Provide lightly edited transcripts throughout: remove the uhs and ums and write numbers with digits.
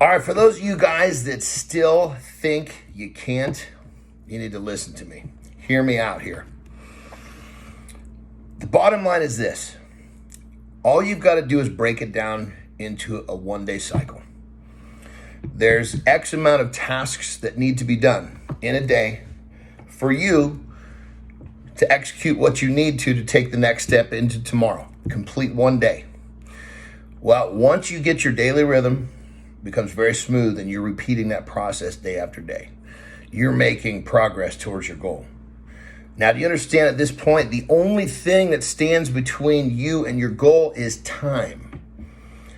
All right, for those of you guys that still think you can't, you need to listen to me. Hear me out here. The bottom line is this. All you've got to do is break it down into a one-day cycle. There's X amount of tasks that need to be done in a day for you to execute what you need to take the next step into tomorrow. Complete one day. Well, once you get your daily rhythm, becomes very smooth and you're repeating that process day after day, you're making progress towards your goal. Now, do you understand at this point, the only thing that stands between you and your goal is time.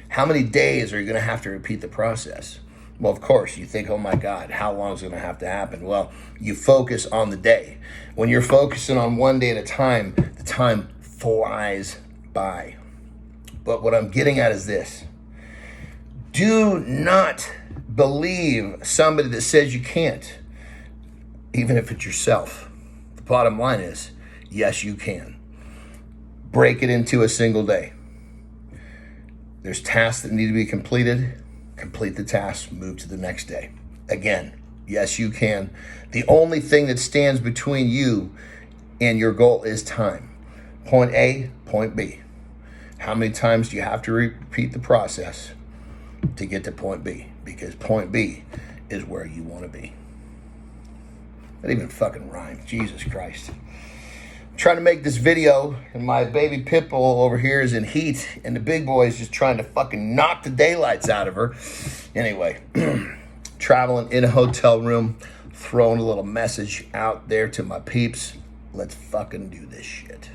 How many days are you going to have to repeat the process? Well, of course, you think, oh my God, how long is it going to have to happen? Well, you focus on the day. When you're focusing on one day at a time, the time flies by. But what I'm getting at is this. Do not believe somebody that says you can't, even if it's yourself. The bottom line is, yes, you can. Break it into a single day. There's tasks that need to be completed. Complete the task, move to the next day. Again, yes, you can. The only thing that stands between you and your goal is time. Point A, point B. How many times do you have to repeat the process to get to point B? Because point B is where you want to be. That even fucking rhymes. Jesus Christ. I'm trying to make this video, and my baby pit bull over here is in heat, and the big boy is just trying to fucking knock the daylights out of her. Anyway, traveling in a hotel room, throwing a little message out there to my peeps. Let's fucking do this shit.